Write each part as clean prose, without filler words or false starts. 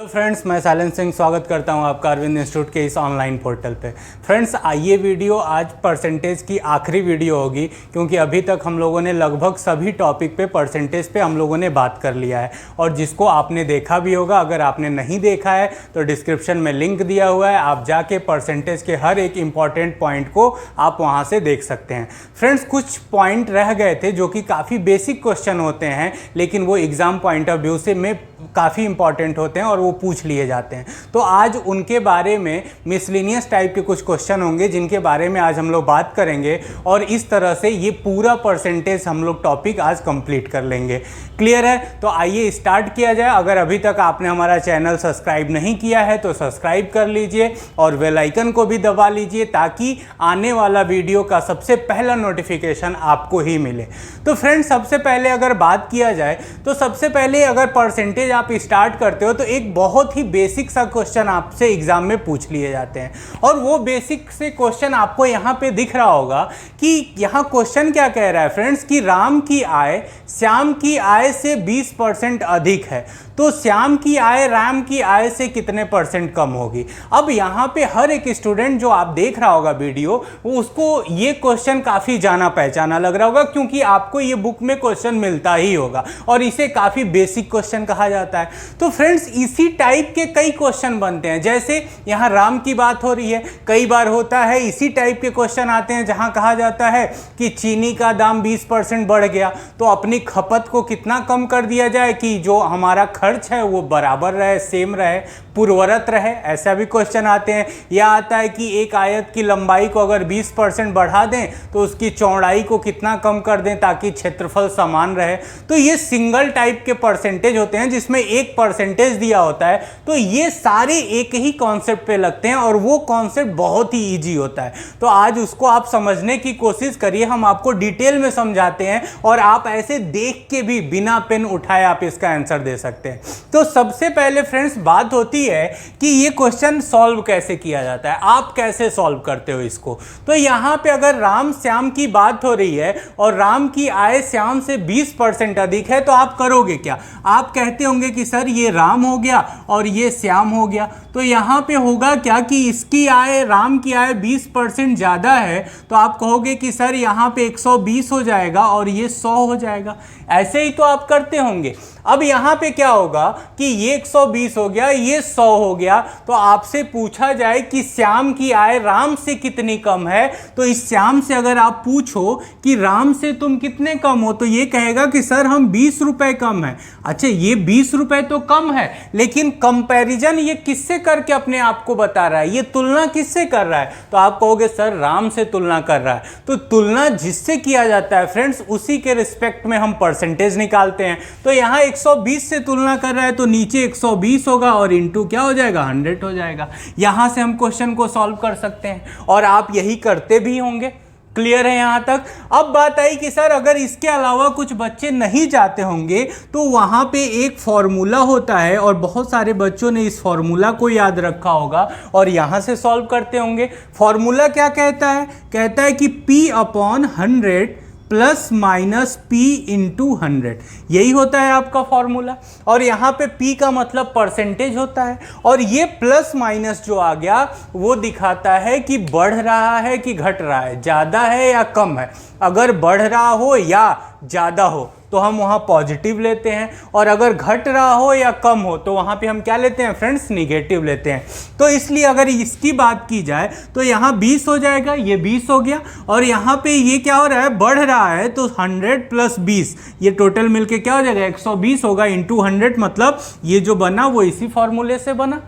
Friends, मैं सालन सिंह स्वागत करता हूं आपका अरविंद इंस्टीट्यूट के इस ऑनलाइन पोर्टल पे। फ्रेंड्स, ये वीडियो आज परसेंटेज की आखिरी वीडियो होगी, क्योंकि अभी तक हम लोगों ने लगभग सभी टॉपिक पे परसेंटेज पे हम लोगों ने बात कर लिया है, और जिसको आपने देखा भी होगा। अगर आपने नहीं देखा है तो डिस्क्रिप्शन में लिंक दिया हुआ है, आप जाके परसेंटेज के हर एक इम्पॉर्टेंट पॉइंट को आप वहाँ से देख सकते हैं। फ्रेंड्स, कुछ पॉइंट रह गए थे जो कि काफ़ी बेसिक क्वेश्चन होते हैं, लेकिन वो एग्ज़ाम पॉइंट ऑफ व्यू से में काफ़ी इंपॉर्टेंट होते हैं और वो पूछ लिए जाते हैं। तो आज उनके बारे में मिसलिनियस टाइप के कुछ क्वेश्चन होंगे जिनके बारे में आज हम लोग बात करेंगे, और इस तरह से ये पूरा परसेंटेज हम लोग टॉपिक आज कंप्लीट कर लेंगे। क्लियर है? तो आइए स्टार्ट किया जाए। अगर अभी तक आपने हमारा चैनल सब्सक्राइब नहीं किया है तो सब्सक्राइब कर लीजिए और बेल आइकन को भी दबा लीजिए, ताकि आने वाला वीडियो का सबसे पहला नोटिफिकेशन आपको ही मिले। तो फ्रेंड्स, सबसे पहले अगर बात किया जाए तो सबसे पहले अगर परसेंटेज आप स्टार्ट करते हो तो एक बहुत ही बेसिक सा क्वेश्चन आपसे एग्जाम में पूछ लिए जाते हैं, और वो बेसिक से क्वेश्चन आपको यहाँ पे दिख रहा होगा कि यहाँ क्वेश्चन क्या कह रहा है फ्रेंड्स, कि राम की आय श्याम की आय से 20% अधिक है, तो श्याम की आय राम की आय से कितने परसेंट कम होगी। अब यहाँ पे हर एक स्टूडेंट जो आप देख रहा होगा वीडियो, वो उसको ये क्वेश्चन काफ़ी जाना पहचाना लग रहा होगा, क्योंकि आपको ये बुक में क्वेश्चन मिलता ही होगा और इसे काफ़ी बेसिक क्वेश्चन कहा जाता है। तो फ्रेंड्स, इसी टाइप के कई क्वेश्चन बनते हैं। जैसे यहाँ राम की बात हो रही है, कई बार होता है इसी टाइप के क्वेश्चन आते हैं जहाँ कहा जाता है कि चीनी का दाम 20% बढ़ गया, तो अपनी खपत को कितना कम कर दिया जाए कि जो हमारा खर्च है वो बराबर रहे, सेम रहे, पूर्वरत रहे। ऐसा भी क्वेश्चन आते हैं। यह आता है कि एक आयत की लंबाई को अगर 20% बढ़ा दें तो उसकी चौड़ाई को कितना कम कर दें ताकि क्षेत्रफल समान रहे। तो ये सिंगल टाइप के परसेंटेज होते हैं जिसमें एक परसेंटेज दिया होता है। तो ये सारे एक ही कॉन्सेप्ट पे लगते हैं और वो कॉन्सेप्ट बहुत ही ईजी होता है। तो आज उसको आप समझने की कोशिश करिए, हम आपको डिटेल में समझाते हैं और आप ऐसे देख के भी बिना पेन उठाए आप इसका आंसर दे सकते हैं। तो सबसे पहले फ्रेंड्स बात होती है कि ये क्वेश्चन सॉल्व कैसे किया जाता है, आप कैसे सॉल्व करते हो इसको। तो यहाँ पे अगर राम श्याम की बात हो रही है और राम की आय श्याम से 20% अधिक है, तो आप करोगे क्या? आप कहते होंगे कि सर ये राम हो गया और ये श्याम हो गया, तो यहाँ पे होगा क्या कि इसकी आय, राम की आय 20% ज़्यादा है, तो आप कहोगे कि सर यहाँ पे 120 हो जाएगा और ये 100 हो जाएगा। ऐसे ही तो आप करते होंगे। अब यहाँ पे क्या होगा कि ये 120 हो गया, ये 100 हो गया, तो आपसे पूछा जाए कि श्याम की आय राम से कितनी कम है, तो इस श्याम से अगर आप पूछो कि राम से तुम कितने कम हो, तो ये कहेगा कि सर हम 20 रुपए कम है। अच्छा, ये 20 रुपए तो कम है, लेकिन कंपैरिजन ये किससे करके अपने आप को बता रहा है, ये तुलना किससे कर रहा है? तो आप कहोगे सर राम से तुलना कर रहा है। तो तुलना जिससे किया जाता है फ्रेंड्स, उसी के रिस्पेक्ट में हम परसेंटेज निकालते हैं। तो यहाँ 120 से तुलना कर रहा है तो नीचे 120 होगा और इंटू क्या हो जाएगा, 100 हो जाएगा। यहां से हम क्वेश्चन को सॉल्व कर सकते हैं और आप यही करते भी होंगे। क्लियर है यहां तक? अब बात आई कि सर अगर इसके अलावा कुछ बच्चे नहीं जाते होंगे तो वहां पे एक फॉर्मूला होता है और बहुत सारे बच्चों ने इस फॉर्मूला को याद रखा होगा और यहां से सॉल्व करते होंगे। फॉर्मूला क्या कहता है? कहता है कि P/100 plus minus P into 100, यही होता है आपका फॉर्मूला। और यहाँ पे P का मतलब परसेंटेज होता है, और ये प्लस माइनस जो आ गया वो दिखाता है कि बढ़ रहा है कि घट रहा है, ज़्यादा है या कम है। अगर बढ़ रहा हो या ज़्यादा हो तो हम वहाँ पॉजिटिव लेते हैं, और अगर घट रहा हो या कम हो तो वहाँ पे हम क्या लेते हैं फ्रेंड्स, निगेटिव लेते हैं। तो इसलिए अगर इसकी बात की जाए तो यहाँ 20 हो जाएगा, ये 20 हो गया, और यहाँ पे ये क्या हो रहा है, बढ़ रहा है, तो 100 प्लस 20 ये टोटल मिलके क्या हो जाएगा, 120 होगा इंटू 100, मतलब ये जो बना वो इसी फॉर्मूले से बना।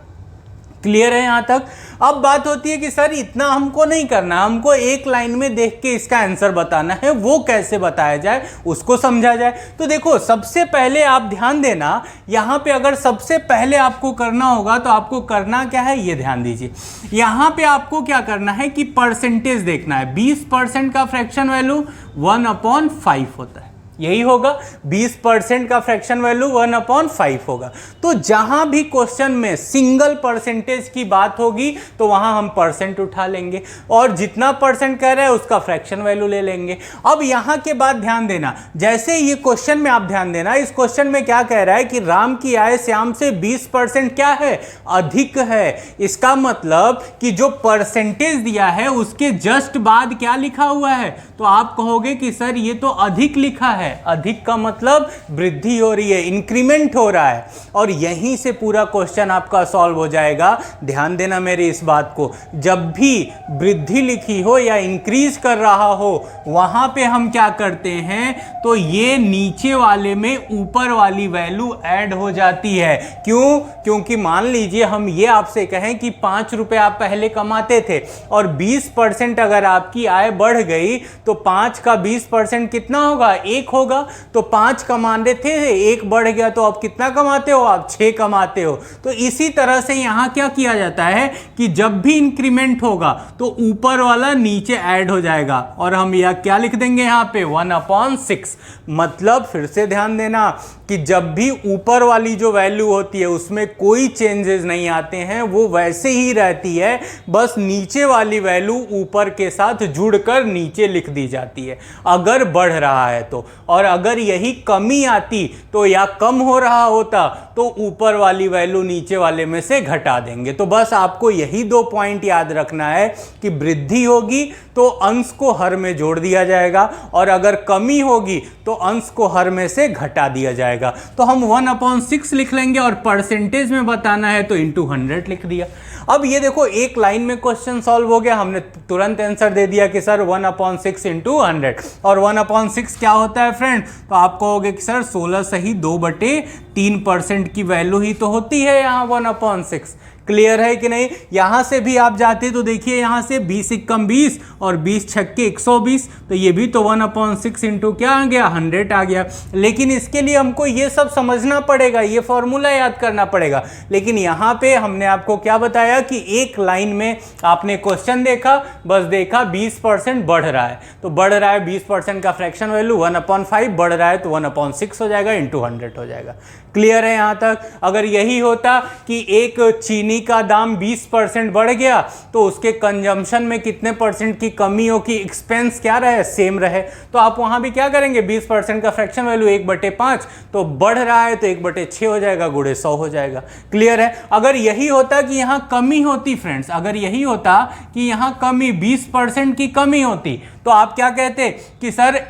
क्लियर है यहाँ तक? अब बात होती है कि सर इतना हमको नहीं करना, हमको एक लाइन में देख के इसका आंसर बताना है। वो कैसे बताया जाए, उसको समझा जाए। तो देखो, सबसे पहले आप ध्यान देना, यहाँ पे अगर सबसे पहले आपको करना होगा तो आपको करना क्या है, ये ध्यान दीजिए। यहाँ पे आपको क्या करना है कि परसेंटेज देखना है। 20% का फ्रैक्शन वैल्यू 1/5 होता है। यही होगा। 20% का फ्रैक्शन वैल्यू 1/5 होगा। तो जहां भी क्वेश्चन में सिंगल परसेंटेज की बात होगी तो वहां हम परसेंट उठा लेंगे और जितना परसेंट कह रहे हैं उसका फ्रैक्शन वैल्यू ले लेंगे। अब यहां के बाद ध्यान देना, जैसे ये क्वेश्चन में आप ध्यान देना, इस क्वेश्चन में क्या कह रहा है कि राम की आय श्याम से 20% क्या है, अधिक है। इसका मतलब कि जो परसेंटेज दिया है उसके जस्ट बाद क्या लिखा हुआ है, तो आप कहोगे कि सर ये तो अधिक लिखा है। अधिक का मतलब वृद्धि हो रही है, इंक्रीमेंट हो रहा है, और यहीं से पूरा क्वेश्चन आपका सॉल्व हो जाएगा। ध्यान देना मेरी इस बात को, जब भी वृद्धि लिखी हो या इंक्रीज कर रहा हो वहां पे हम क्या करते हैं, तो ये नीचे वाले में ऊपर वाली वैल्यू ऐड हो जाती है। क्यों? क्योंकि मान लीजिए हम ये आपसे कहें कि 5 रुपए आप पहले कमाते थे और 20% अगर आपकी आय बढ़ गई तो 5 का 20% कितना होगा, 1 होगा। तो 5 कमाते थे, 1 बढ़ गया तो अब कितना कमाते हो आप, 6 कमाते हो। तो इसी तरह से यहां क्या किया जाता है कि जब भी इंक्रीमेंट होगा तो ऊपर वाला नीचे ऐड हो जाएगा और हम यह क्या लिख देंगे यहां पे 1/6। मतलब फिर से ध्यान देना कि जब भी ऊपर वाली जो वैल्यू होती है उसमें कोई चेंजेस नहीं आते हैं, वो वैसे ही रहती है, बस नीचे वाली वैल्यू ऊपर के साथ जुड़कर नीचे लिख दी जाती है अगर बढ़ रहा है तो। और अगर यही कमी आती तो या कम हो रहा होता तो ऊपर वाली वैल्यू नीचे वाले में से घटा देंगे। तो बस आपको यही 2 पॉइंट याद रखना है कि वृद्धि होगी तो अंश को हर में जोड़ दिया जाएगा और अगर कमी होगी तो अंश को हर में से घटा दिया जाएगा। तो हम 1/6 लिख लेंगे और परसेंटेज में बताना है तो इंटू 100 लिख दिया। अब ये देखो एक लाइन में क्वेश्चन सॉल्व हो गया, हमने तुरंत आंसर दे दिया कि सर 1/6 इंटू 100। और 1/6 क्या होता है फ्रेंड, तो आप कहोगे कि सर 16 सही 2/3% की वैल्यू ही तो होती है यहाँ 1/6। क्लियर है कि नहीं? यहां से भी आप जाते तो देखिए यहां से 20 × 20 और 20 × 120, तो ये भी तो 1/6 इंटू क्या आ गया, 100 आ गया। लेकिन इसके लिए हमको ये सब समझना पड़ेगा, ये फॉर्मूला याद करना पड़ेगा। लेकिन यहां पे हमने आपको क्या बताया कि एक लाइन में आपने क्वेश्चन देखा, बस देखा 20% बढ़ रहा है, तो बढ़ रहा है 20% का फ्रैक्शन वैल्यू 1/5, बढ़ रहा है तो 1/6 हो जाएगा, इंटू 100 हो जाएगा। क्लियर है यहां तक? अगर यही होता कि एक चीनी का दाम 20% बढ़ गया तो उसके कंजम्पशन में कितने परसेंट की कमी हो कि एक्सपेंस क्या रहे, सेम रहे, तो आप वहां भी क्या करेंगे, 20% का फ्रैक्शन वैल्यू 1/5, तो बढ़ रहा है तो 1/6 हो जाएगा, गुणे 100 हो जाएगा। क्लियर है? अगर यही होता कि यहां कमी होती फ्रेंड्स, अगर यही होता कि यहां कमी 20% की कमी होती तो आप क्या कहते कि सर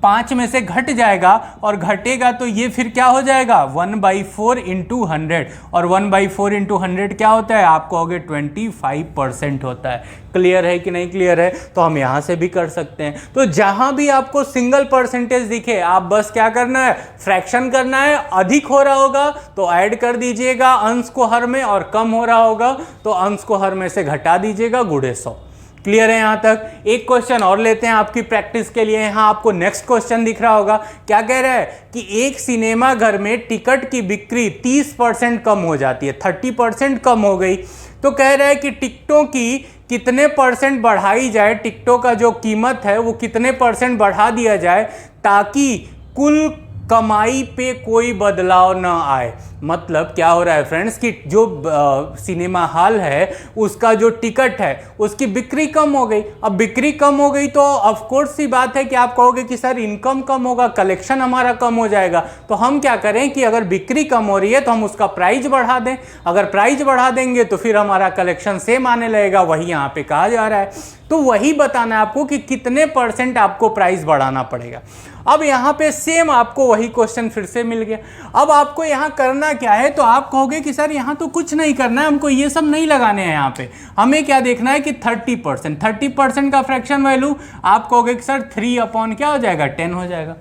5 में से घट जाएगा और घटेगा तो ये फिर क्या हो जाएगा 1/4 इंटू 100, और 1/4 इंटू 100 क्या होता है, आप कहोगे 25% होता है। क्लियर है कि नहीं क्लियर है? तो हम यहां से भी कर सकते हैं। तो जहां भी आपको सिंगल परसेंटेज दिखे आप बस क्या करना है, फ्रैक्शन करना है। अधिक हो रहा होगा तो ऐड कर दीजिएगा अंश को हर में, और कम हो रहा होगा तो अंश को हर में से घटा दीजिएगा, गुणे 100। क्लियर है यहां तक? एक क्वेश्चन और लेते हैं आपकी प्रैक्टिस के लिए। यहां आपको नेक्स्ट क्वेश्चन दिख रहा होगा, क्या कह रहा है कि एक सिनेमा घर में टिकट की बिक्री 30% कम हो जाती है, 30% कम हो गई, तो कह रहा है कि टिकटों की कितने परसेंट बढ़ाई जाए, टिकटों का जो कीमत है वो कितने परसेंट बढ़ा दिया जाए ताकि कुल कमाई पे कोई बदलाव ना आए। मतलब क्या हो रहा है फ्रेंड्स कि जो सिनेमा हॉल है उसका जो टिकट है उसकी बिक्री कम हो गई। अब बिक्री कम हो गई तो ऑफ कोर्स सी बात है कि आप कहोगे कि सर इनकम कम होगा, कलेक्शन हमारा कम हो जाएगा। तो हम क्या करें कि अगर बिक्री कम हो रही है तो हम उसका प्राइस बढ़ा दें। अगर प्राइस बढ़ा देंगे तो फिर हमारा कलेक्शन सेम आने लगेगा, वही यहाँ पे कहा जा रहा है। तो वही बताना है आपको कि कितने परसेंट आपको प्राइस बढ़ाना पड़ेगा। अब यहाँ पे सेम आपको वही क्वेश्चन फिर से मिल गया। अब आपको यहाँ करना क्या है, तो आप कहोगे कि सर यहाँ तो कुछ नहीं करना है, हमको ये सब नहीं लगाने हैं। यहाँ पे हमें क्या देखना है कि 30% का फ्रैक्शन वैल्यू, आप कहोगे कि सर 3 क्या हो जाएगा, 10 हो जाएगा।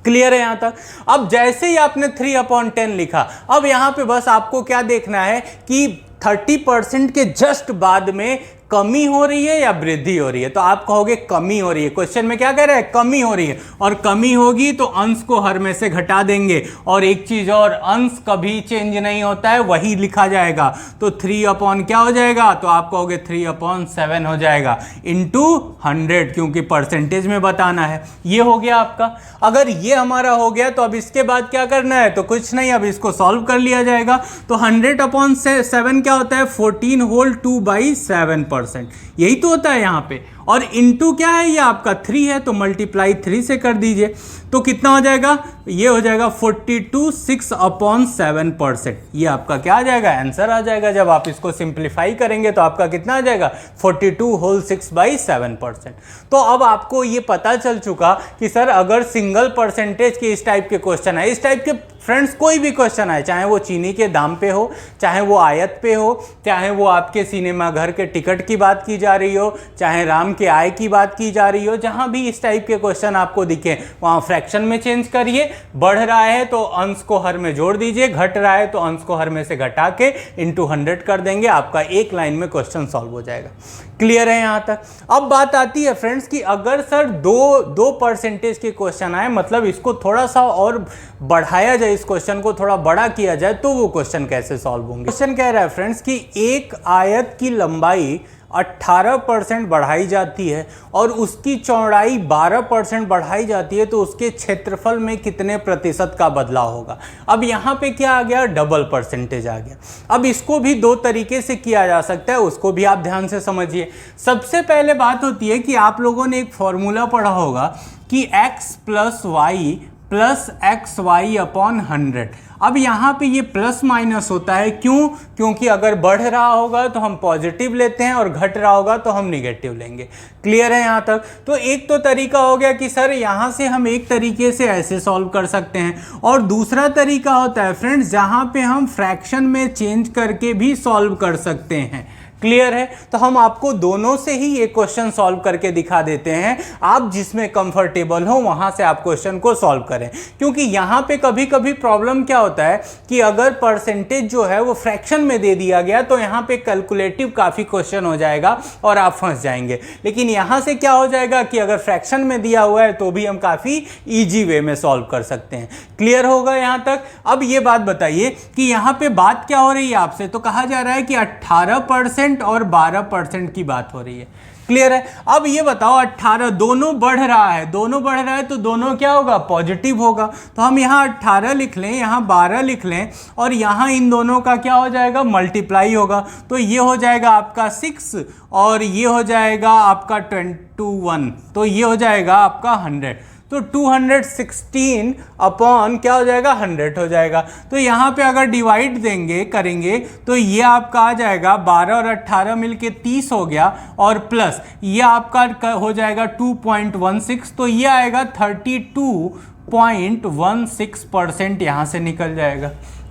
क्लियर है यहां तक? अब जैसे ही आपने 3/10 लिखा, अब यहां पे बस आपको क्या देखना है कि 30% के जस्ट बाद में कमी हो रही है या वृद्धि हो रही है? तो आप कहोगे कमी हो रही है। क्वेश्चन में क्या कह रहा है? कमी हो रही है। और कमी होगी तो अंश को हर में से घटा देंगे। और एक चीज और, अंश कभी चेंज नहीं होता है, वही लिखा जाएगा। तो 3 अपॉन क्या हो जाएगा? तो आप कहोगे 3/7 हो जाएगा इंटू 100, क्योंकि परसेंटेज में बताना है। ये हो गया आपका। अगर ये हमारा हो गया तो अब इसके बाद क्या करना है? तो कुछ नहीं, अब इसको सॉल्व कर लिया जाएगा। तो 100/7 क्या होता है? 14 होल 2/7%। यही तो होता है यहाँ पे। और इनटू क्या है? ये आपका 3 है, तो मल्टीप्लाई 3 से कर दीजिए। तो कितना हो जाएगा? ये हो जाएगा 42 6/7%। ये आपका क्या आ जाएगा? आंसर आ जाएगा। जब आप इसको सिंप्लीफाई करेंगे तो आपका कितना आ जाएगा? 42 होल 6/7%। तो अब आपको ये पता चल चुका कि सर अगर सिंगल परसेंटेज के इस टाइप के क्वेश्चन है, इस टाइप के फ्रेंड्स कोई भी क्वेश्चन आए, चाहे वो चीनी के दाम पे हो, चाहे वो आयत पे हो, चाहे वो आपके सिनेमा घर के टिकट की बात की जा रही हो, चाहे राम के आय की बात की जा रही हो, जहां भी इस टाइप के क्वेश्चन आपको दिखे वहां फ्रैक्शन में चेंज करिए। बढ़ रहा है तो अंश को हर में जोड़ दीजिए, घट रहा है तो अंश को हर में से घटा के इंटू 100 कर देंगे। आपका एक लाइन में क्वेश्चन सॉल्व हो जाएगा। क्लियर है यहां तक? अब बात आती है फ्रेंड्स कि अगर सर दो परसेंटेज के क्वेश्चन आए, मतलब इसको थोड़ा सा और बढ़ाया जाए, इस क्वेश्चन को थोड़ा बड़ा किया जाए, तो वो क्वेश्चन कैसे सॉल्व होंगे? क्वेश्चन कह रहा है फ्रेंड्स कि एक आयत की लंबाई 18% बढ़ाई जाती है और उसकी चौड़ाई 12% बढ़ाई जाती है, तो उसके क्षेत्रफल में कितने प्रतिशत का बदलाव होगा? अब यहाँ पे क्या आ गया? डबल परसेंटेज आ गया। अब इसको भी दो तरीके से किया जा सकता है, उसको भी आप ध्यान से समझिए। सबसे पहले बात होती है कि आप लोगों ने एक फॉर्मूला पढ़ा होगा कि x plus y plus x y upon 100। अब यहाँ पे ये प्लस माइनस होता है, क्यों? क्योंकि अगर बढ़ रहा होगा तो हम पॉजिटिव लेते हैं और घट रहा होगा तो हम निगेटिव लेंगे। क्लियर है यहाँ तक? तो एक तो तरीका हो गया कि सर यहाँ से हम एक तरीके से ऐसे सॉल्व कर सकते हैं, और दूसरा तरीका होता है फ्रेंड्स जहाँ पे हम फ्रैक्शन में चेंज करके भी सॉल्व कर सकते हैं। क्लियर है? तो हम आपको दोनों से ही ये क्वेश्चन सॉल्व करके दिखा देते हैं। आप जिसमें कंफर्टेबल हो वहां से आप क्वेश्चन को सॉल्व करें, क्योंकि यहाँ पे कभी कभी प्रॉब्लम क्या होता है कि अगर परसेंटेज जो है वो फ्रैक्शन में दे दिया गया तो यहाँ पे कैलकुलेटिव काफ़ी क्वेश्चन हो जाएगा और आप फंस जाएंगे। लेकिन यहाँ से क्या हो जाएगा कि अगर फ्रैक्शन में दिया हुआ है तो भी हम काफ़ी ईजी वे में सॉल्व कर सकते हैं। क्लियर होगा यहाँ तक? अब ये बात बताइए कि यहाँ पे बात क्या हो रही है आपसे? तो कहा जा रहा है कि 18% और 12% की बात हो रही है। क्लियर है? अब ये बताओ 18 दोनों बढ़ रहा है, दोनों बढ़ रहा है तो दोनों क्या होगा? पॉजिटिव होगा। तो हम यहाँ 18 लिख लें, यहाँ 12 लिख लें, और यहाँ इन दोनों का क्या हो जाएगा? मल्टीप्लाई होगा। तो ये हो जाएगा आपका 6 और ये हो जाएगा आपका 21, तो ये हो जाएगा आपका 100। तो 216 अपॉन क्या हो जाएगा? 100 हो जाएगा। तो यहाँ पे अगर डिवाइड देंगे करेंगे तो ये आपका आ जाएगा 12 और 18 मिलके 30 हो गया, और प्लस ये आपका हो जाएगा 2.16, तो ये आएगा 32.16% यहाँ से निकल जाएगा।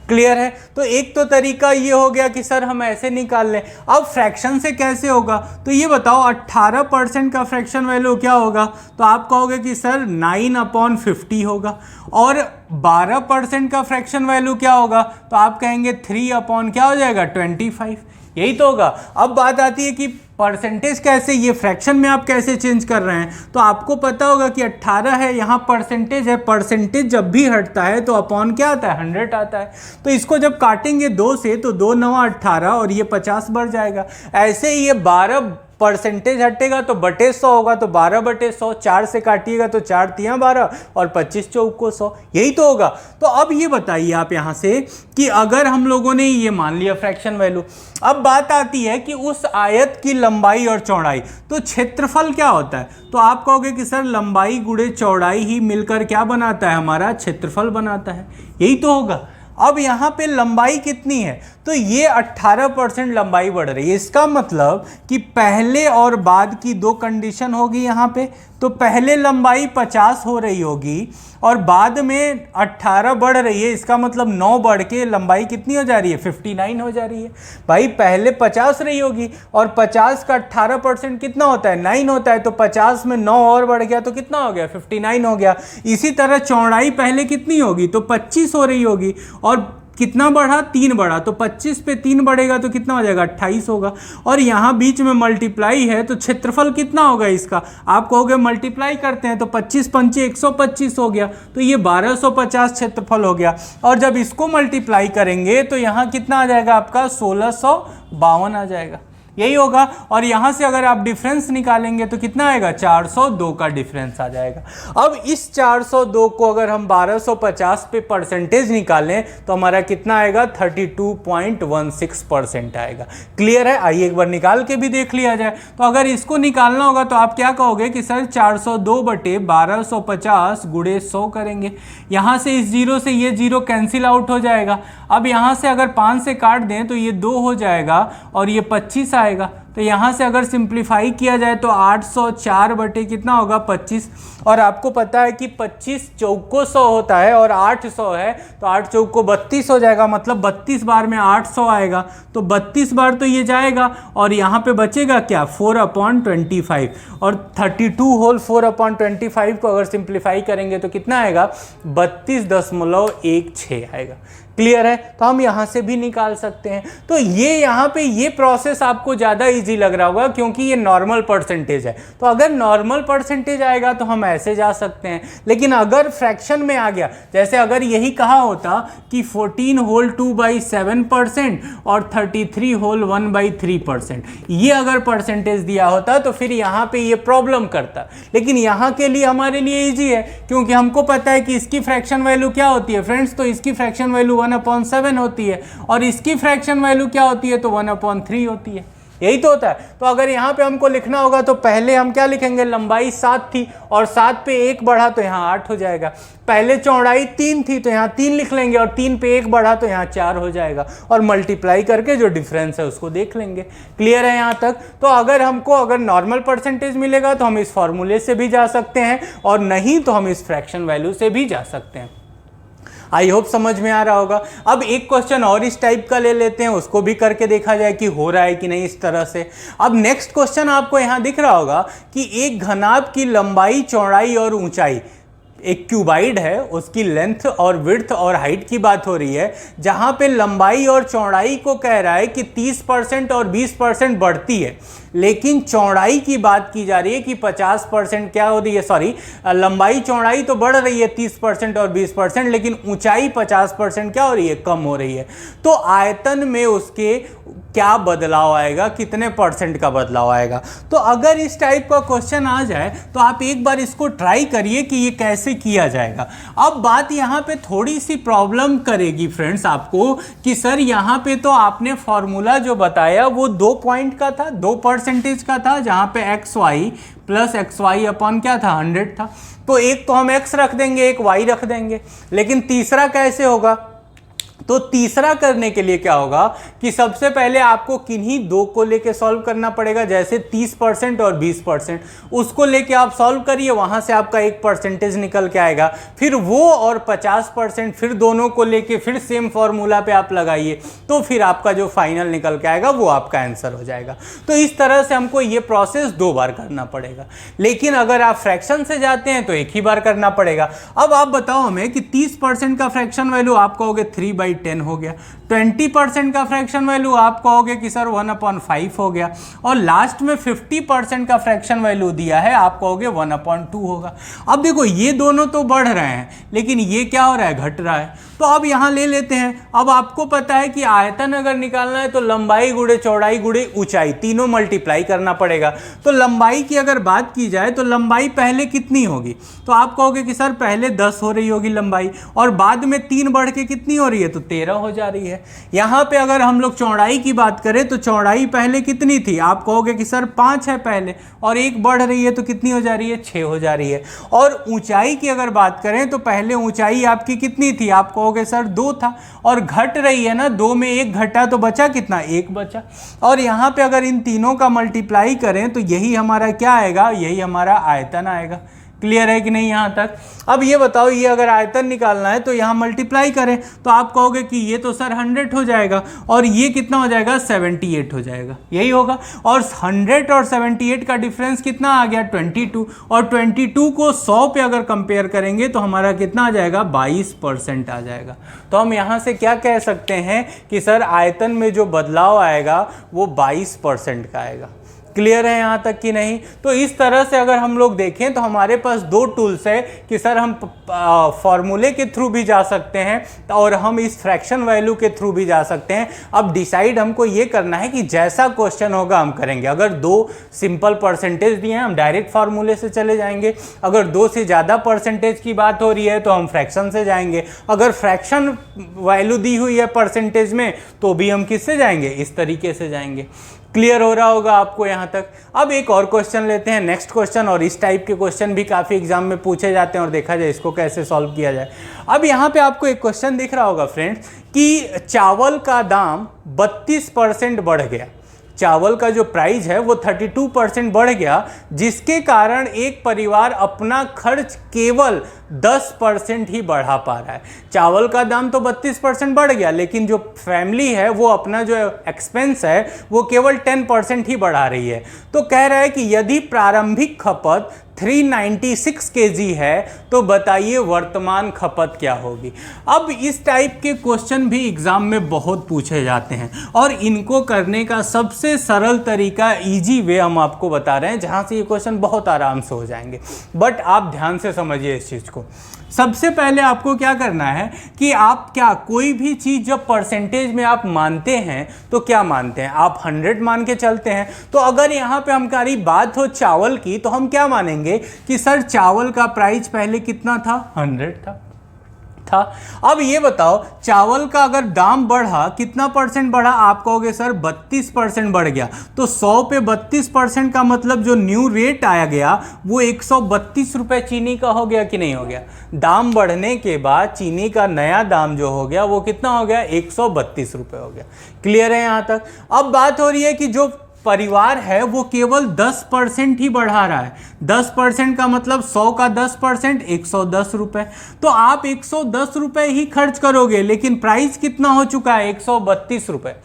क्लियर है? तो एक तो तरीका ये हो गया कि सर हम ऐसे निकाल लें। अब फ्रैक्शन से कैसे होगा? तो ये बताओ 18% का फ्रैक्शन वैल्यू क्या होगा? तो आप कहोगे कि सर 9/50 होगा। और 12% का फ्रैक्शन वैल्यू क्या होगा? तो आप कहेंगे 3 क्या हो जाएगा? 25। यही तो होगा। अब बात आती है कि परसेंटेज कैसे, ये फ्रैक्शन में आप कैसे चेंज कर रहे हैं? तो आपको पता होगा कि 18 है, यहाँ परसेंटेज है, परसेंटेज जब भी हटता है तो अपॉन क्या आता है? 100 आता है। तो इसको जब काटेंगे 2 से तो 2 9 18 और ये 50 बढ़ जाएगा। ऐसे ही ये 12% हटेगा तो बटे 100 होगा, तो 12/100, 4 से काटिएगा तो 4 तियां 12 और 25 चौक को 100, यही तो होगा। तो अब ये बताइए आप यहाँ से कि अगर हम लोगों ने ये मान लिया फ्रैक्शन वैल्यू, अब बात आती है कि उस आयत की लंबाई और चौड़ाई, तो क्षेत्रफल क्या होता है? तो आप कहोगे कि सर लंबाई गुणे चौड़ाई ही मिलकर क्या बनाता है? हमारा क्षेत्रफल बनाता है। यही तो होगा। अब यहाँ पे लंबाई कितनी है? तो ये 18% लंबाई बढ़ रही है। इसका मतलब कि पहले और बाद की दो कंडीशन होगी यहाँ पे। तो पहले लंबाई 50 हो रही होगी और बाद में 18 बढ़ रही है। इसका मतलब 9 बढ़ के लंबाई कितनी हो जा रही है? 59 हो जा रही है। भाई पहले 50 रही होगी और 50 का 18% कितना होता है? 9 होता है। तो 50 में 9 और बढ़ गया तो कितना हो गया? 59 हो गया। इसी तरह चौड़ाई पहले कितनी होगी? तो 25 हो रही होगी और कितना बढ़ा, 3 बढ़ा, तो 25 पे 3 बढ़ेगा तो कितना हो जाएगा, 28 होगा। और यहाँ बीच में मल्टीप्लाई है तो क्षेत्रफल कितना होगा इसका, आप कहोगे मल्टीप्लाई करते हैं तो 25 पंचे 125 हो गया, तो ये 1250 क्षेत्रफल हो गया। और जब इसको मल्टीप्लाई करेंगे तो यहाँ कितना आ जाएगा आपका, 1652 आ जाएगा, यही होगा। और यहाँ से अगर आप डिफरेंस निकालेंगे तो कितना आएगा, 402 का डिफरेंस आ जाएगा। अब इस 402 को अगर हम 1250 पे परसेंटेज निकालें तो हमारा कितना आएगा, 32.16% आएगा। क्लियर है, आइए एक बार निकाल के भी देख लिया जाए। तो अगर इसको निकालना होगा तो आप क्या कहोगे कि सर 402 बटे 1250 गुणे 100 करेंगे। यहाँ से इस जीरो से ये जीरो कैंसिल आउट हो जाएगा। अब यहाँ से अगर 5 से काट दें तो ये 2 हो जाएगा और ये 25 आएगा। तो यहाँ से अगर सिंप्लीफाई किया जाए तो 804 बटे कितना होगा, 25। और आपको पता है कि 25 चौको 100 होता है और 8 100 है, तो 8 चौको 32 हो जाएगा, मतलब 32 बार में 800 आएगा, तो 32 बार तो ये जाएगा। और यहाँ पे बचेगा क्या, 4/25। और 32 होल 4/25 को अगर सिंप्लीफाई करेंगे तो कितना आएगा, 32.16 आएगा। क्लियर है, तो हम यहाँ से भी निकाल सकते हैं। तो ये यहाँ पे ये प्रोसेस आपको ज़्यादा इजी लग रहा होगा क्योंकि ये नॉर्मल परसेंटेज है। तो अगर नॉर्मल परसेंटेज आएगा तो हम ऐसे जा सकते हैं, लेकिन अगर फ्रैक्शन में आ गया, जैसे अगर यही कहा होता कि 14 होल 2/7% और 33 होल 1/3%, ये अगर परसेंटेज दिया होता तो फिर यहाँ पे ये प्रॉब्लम करता। लेकिन यहाँ के लिए हमारे लिए ईजी है क्योंकि हमको पता है कि इसकी फ्रैक्शन वैल्यू क्या होती है फ्रेंड्स, तो इसकी फ्रैक्शन वैल्यू 1/7 होती है और इसकी फ्रैक्शन वैल्यू क्या होती है, तो 1/3 होती है। यही तो होता है। तो अगर यहाँ पे हमको लिखना होगा तो पहले हम क्या लिखेंगे, लंबाई 7 थी और 7 पे 1 बढ़ा तो यहाँ 8 हो जाएगा। पहले चौड़ाई 3 थी तो यहाँ 3 लिख लेंगे और 3 पे 1 बढ़ा तो यहाँ 4 हो जाएगा और मल्टीप्लाई करके जो डिफरेंस है उसको देख लेंगे। क्लियर है यहाँ तक। तो अगर हमको अगर नॉर्मल परसेंटेज मिलेगा तो हम इस फॉर्मूले से भी जा सकते हैं और नहीं तो हम इस फ्रैक्शन वैल्यू से भी जा सकते हैं। आई होप समझ में आ रहा होगा। अब एक क्वेश्चन और इस टाइप का ले लेते हैं, उसको भी करके देखा जाए कि हो रहा है कि नहीं इस तरह से। अब नेक्स्ट क्वेश्चन आपको यहाँ दिख रहा होगा कि एक घनाभ की लंबाई, चौड़ाई और ऊंचाई, एक क्यूबाइड है, उसकी लेंथ और विड्थ और हाइट की बात हो रही है, जहां पे लंबाई और चौड़ाई को कह रहा है कि 30% और 20% बढ़ती है, लेकिन चौड़ाई की बात की जा रही है कि 50% क्या हो रही है, सॉरी लंबाई चौड़ाई तो बढ़ रही है 30% और 20%, लेकिन ऊंचाई 50% क्या हो रही है, कम हो रही है। तो आयतन में उसके क्या बदलाव आएगा, कितने परसेंट का बदलाव आएगा। तो अगर इस टाइप का क्वेश्चन आ जाए तो आप एक बार इसको ट्राई करिए कि ये कैसे किया जाएगा। अब बात यहाँ पे थोड़ी सी प्रॉब्लम करेगी फ्रेंड्स आपको कि सर यहाँ पे तो आपने फॉर्मूला जो बताया वो 2 पॉइंट का था, 2% का था, जहाँ पे XY प्लस XY अपॉन क्या था, 100 था। तो एक तो हम X रख देंगे, एक Y रख देंगे, लेकिन तीसरा कैसे होगा। तो तीसरा करने के लिए क्या होगा कि सबसे पहले आपको किन्हीं दो को लेके सॉल्व करना पड़ेगा, जैसे 30% और 20%, उसको लेके आप सॉल्व करिए, वहां से आपका एक परसेंटेज निकल के आएगा। फिर वो और 50%, फिर दोनों को लेके फिर सेम फॉर्मूला पे आप लगाइए, तो फिर आपका जो फाइनल निकल के आएगा वो आपका आंसर हो जाएगा। तो इस तरह से हमको ये प्रोसेस 2 बार करना पड़ेगा, लेकिन अगर आप फ्रैक्शन से जाते हैं तो एक ही बार करना पड़ेगा। अब आप बताओ हमें कि 30% का फ्रैक्शन वैल्यू आप कहोगे 3/10 हो गया, 20% का फ्रैक्शन वैल्यू आप कहोगे कि सर 1/5 हो गया, और लास्ट में 50% का फ्रैक्शन वैल्यू दिया है, आप कहोगे 1/2 होगा। अब देखो ये दोनों तो बढ़ रहे हैं, लेकिन ये क्या हो रहा है, घट रहा है। तो अब यहां ले लेते हैं। अब आपको पता है कि आयतन अगर निकालना है तो लंबाई गुणे चौड़ाई गुणे ऊंचाई, तीनों मल्टीप्लाई करना पड़ेगा। तो लंबाई की अगर बात की जाए तो लंबाई पहले कितनी होगी, तो आप कहोगे कि सर पहले 10 हो रही होगी लंबाई, और बाद में 3 बढ़ के कितनी हो रही है, तो 13 हो जा रही है। यहाँ पे अगर हम लोग चौड़ाई की बात करें तो चौड़ाई पहले कितनी थी, आप कहोगे कि सर 5 है पहले, और 1 बढ़ रही है तो कितनी हो जा रही है, 6 हो जा रही है। और ऊंचाई की अगर बात करें तो पहले ऊंचाई आपकी कितनी थी, आप कहोगे सर 2 था, और घट रही है ना, 2 में 1 घटा तो बचा कितना, 1 बचा। और यहाँ पे अगर इन तीनों का मल्टीप्लाई करें तो यही हमारा क्या आएगा, यही हमारा आयतन आएगा। क्लियर है कि नहीं यहाँ तक? अब ये बताओ, ये अगर आयतन निकालना है तो यहाँ मल्टीप्लाई करें तो आप कहोगे कि ये तो सर 100 हो जाएगा और ये कितना हो जाएगा, 78 हो जाएगा, यही होगा। और 100 और 78 का डिफरेंस कितना आ गया, 22, और 22 को 100 पे अगर कंपेयर करेंगे तो हमारा कितना आ जाएगा, 22% आ जाएगा। तो हम यहाँ से क्या कह सकते हैं कि सर आयतन में जो बदलाव आएगा वो 22% का आएगा। क्लियर है यहाँ तक कि नहीं? तो इस तरह से अगर हम लोग देखें तो हमारे पास दो टूल्स है कि सर हम फॉर्मूले के थ्रू भी जा सकते हैं और हम इस फ्रैक्शन वैल्यू के थ्रू भी जा सकते हैं। अब डिसाइड हमको ये करना है कि जैसा क्वेश्चन होगा हम करेंगे। अगर दो सिंपल परसेंटेज दिए हैं हम डायरेक्ट फार्मूले से चले जाएंगे, अगर दो से ज़्यादा परसेंटेज की बात हो रही है तो हम फ्रैक्शन से जाएंगे, अगर फ्रैक्शन वैल्यू दी हुई है परसेंटेज में तो भी हम किससे जाएंगे, इस तरीके से जाएंगे। क्लियर हो रहा होगा आपको यहाँ तक? अब एक और क्वेश्चन लेते हैं, नेक्स्ट क्वेश्चन, और इस टाइप के क्वेश्चन भी काफ़ी एग्जाम में पूछे जाते हैं और देखा जाए इसको कैसे सॉल्व किया जाए। अब यहाँ पे आपको एक क्वेश्चन दिख रहा होगा फ्रेंड्स कि चावल का दाम 32% बढ़ गया, चावल का जो प्राइस है वो 32% बढ़ गया, जिसके कारण एक परिवार अपना खर्च केवल 10% ही बढ़ा पा रहा है। चावल का दाम तो 32% बढ़ गया, लेकिन जो फैमिली है वो अपना जो एक्सपेंस है वो केवल 10% ही बढ़ा रही है। तो कह रहा है कि यदि प्रारंभिक खपत 396 केजी है तो बताइए वर्तमान खपत क्या होगी। अब इस टाइप के क्वेश्चन भी एग्जाम में बहुत पूछे जाते हैं और इनको करने का सबसे सरल तरीका, इजी वे हम आपको बता रहे हैं जहां से ये क्वेश्चन बहुत आराम से हो जाएंगे। बट आप ध्यान से समझिए इस चीज़ को। सबसे पहले आपको क्या करना है कि आप क्या कोई भी चीज़ जब परसेंटेज में आप मानते हैं तो क्या मानते हैं, आप 100 मान के चलते हैं। तो अगर यहाँ पे हमारी बात हो चावल की तो हम क्या मानेंगे कि सर चावल का प्राइस पहले कितना था, 100 था। अब ये बताओ चावल का अगर दाम बढ़ा, कितना परसेंट बढ़ा, आप कहोगे सर 32% बढ़ गया। तो 100 पे 32% का मतलब जो न्यू रेट आया गया वो 132 रुपए चीनी का हो गया कि नहीं हो गया। दाम बढ़ने के बाद चीनी का नया दाम जो हो गया वो कितना हो गया, 132 रुपए हो गया। क्लियर है यहाँ तक? अब बात हो रही है कि जो परिवार है वो केवल 10% ही बढ़ा रहा है। 10% का मतलब 100 का 10% 110 रुपए। तो आप 110 रुपए ही खर्च करोगे, लेकिन प्राइस कितना हो चुका है, 132 रुपए।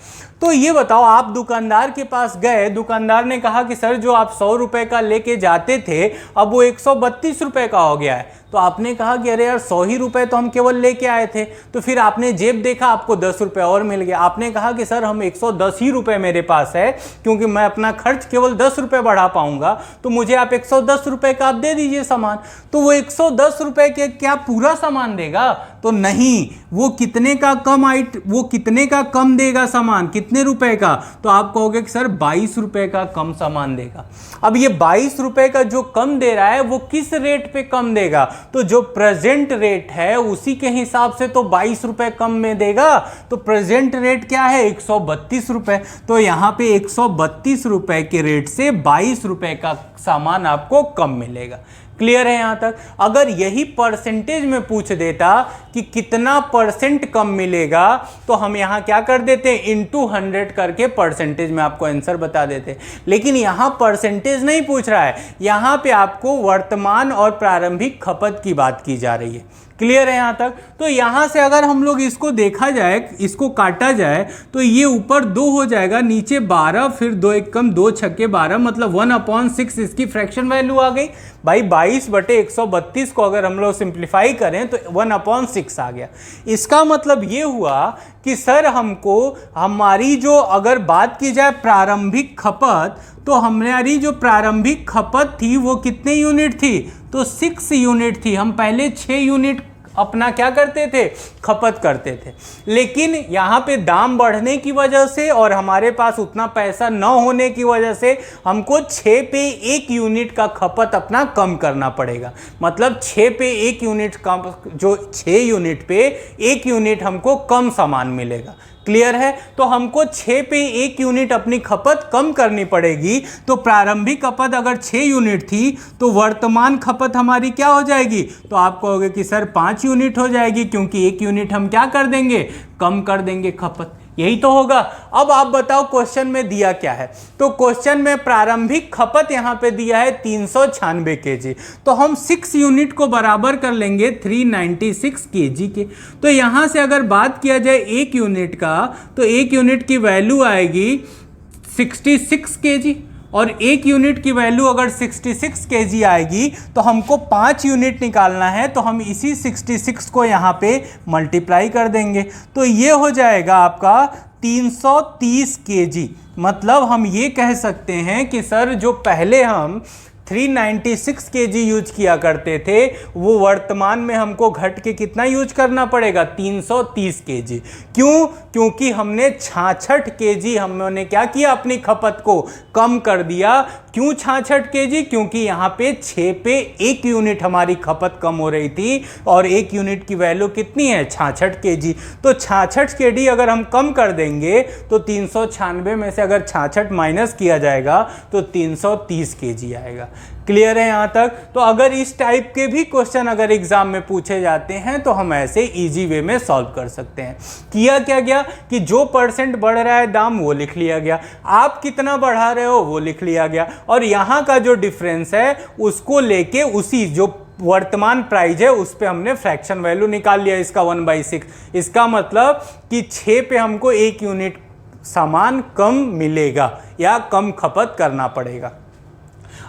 तो ये बताओ, आप दुकानदार के पास गए, दुकानदार ने कहा कि सर जो आप 100 रुपए का लेके जाते थे अब वो 132 रुपए का हो गया है। तो आपने कहा कि अरे यार 100 ही रुपए तो हम केवल लेके आए थे। तो फिर आपने जेब देखा, आपको 10 रुपए और मिल गया। आपने कहा कि सर हम 110 ही रुपए मेरे पास है, क्योंकि मैं अपना खर्च केवल 10 रुपए बढ़ा पाऊंगा, तो मुझे आप 110 रुपए का आप दे दीजिए सामान। तो वो 110 रुपए के क्या पूरा सामान देगा? तो नहीं, वो कितने का कम देगा सामान, कितने रुपए का? तो आप कहोगे कि सर 22 रुपए का कम सामान देगा। अब ये 22 रुपए का जो कम दे रहा है वो किस रेट पे कम देगा? तो जो प्रेजेंट रेट है उसी के हिसाब से तो 22 रुपए कम में देगा। तो प्रेजेंट रेट क्या है, 132 रुपए। तो यहाँ पे 132 रुपए के रेट से 22 रुपए का सामान आपको कम मिलेगा। क्लियर है यहाँ तक? अगर यही परसेंटेज में पूछ देता कि कितना परसेंट कम मिलेगा तो हम यहाँ क्या कर देते, इनटू 100 करके परसेंटेज में आपको आंसर बता देते। लेकिन यहाँ परसेंटेज नहीं पूछ रहा है, यहाँ पे आपको वर्तमान और प्रारंभिक खपत की बात की जा रही है। क्लियर है यहाँ तक? तो यहाँ से अगर हम लोग इसको देखा जाए, इसको काटा जाए तो ये ऊपर 2 हो जाएगा, नीचे 12, फिर 2 एक कम 2 छक्के 12, मतलब 1/6 इसकी फ्रैक्शन वैल्यू आ गई। भाई 22/132 को अगर हम लोग सिंप्लीफाई करें तो 1/6 आ गया। इसका मतलब ये हुआ कि सर हमको हमारी जो अगर बात की जाए प्रारंभिक खपत, तो हमारी जो प्रारंभिक खपत थी वो कितने यूनिट थी, तो 6 यूनिट थी। हम पहले 6 यूनिट अपना क्या करते थे, खपत करते थे। लेकिन यहाँ पे दाम बढ़ने की वजह से और हमारे पास उतना पैसा न होने की वजह से हमको 6 पे 1 यूनिट का खपत अपना कम करना पड़ेगा। मतलब 6 पे 1 यूनिट कम, जो 6 यूनिट पे 1 यूनिट हमको कम सामान मिलेगा। क्लियर है? तो हमको 6 पे 1 यूनिट अपनी खपत कम करनी पड़ेगी। तो प्रारंभिक खपत अगर 6 यूनिट थी तो वर्तमान खपत हमारी क्या हो जाएगी, तो आप कहोगे कि सर 5 यूनिट हो जाएगी, क्योंकि 1 यूनिट हम क्या कर देंगे, कम कर देंगे खपत। यही तो होगा। अब आप बताओ क्वेश्चन में दिया क्या है। तो क्वेश्चन में प्रारंभिक खपत यहाँ पे दिया है 396 केजी, तो हम 6 यूनिट को बराबर कर लेंगे 396 केजी के। तो यहाँ से अगर बात किया जाए 1 यूनिट का, तो 1 यूनिट की वैल्यू आएगी 66 केजी, और 1 यूनिट की वैल्यू अगर 66 केजी आएगी तो हमको 5 यूनिट निकालना है, तो हम इसी 66 को यहाँ पे मल्टीप्लाई कर देंगे, तो ये हो जाएगा आपका 330 केजी। मतलब हम ये कह सकते हैं कि सर जो पहले हम 396 केजी यूज किया करते थे, वो वर्तमान में हमको घट के कितना यूज करना पड़ेगा, 330 केजी। क्यों? क्योंकि हमने 66 केजी हमने क्या किया, अपनी खपत को कम कर दिया। क्यों 66 केजी? क्योंकि यहाँ पे 6 पे 1 यूनिट हमारी खपत कम हो रही थी, और 1 यूनिट की वैल्यू कितनी है, 66 केजी। तो 66 केजी अगर हम कम कर देंगे तो 396 में से अगर 66 माइनस किया जाएगा तो 330 केजी आएगा। क्लियर है यहाँ तक? तो अगर इस टाइप के भी क्वेश्चन अगर एग्जाम में पूछे जाते हैं तो हम ऐसे इजी वे में सॉल्व कर सकते हैं। किया क्या गया कि जो परसेंट बढ़ रहा है दाम वो लिख लिया गया, आप कितना बढ़ा रहे हो वो लिख लिया गया, और यहाँ का जो डिफरेंस है उसको लेके उसी जो वर्तमान प्राइस है उस पे हमने फ्रैक्शन वैल्यू निकाल लिया, इसका 1/6। इसका मतलब कि 6 पे हमको 1 यूनिट सामान कम मिलेगा या कम खपत करना पड़ेगा।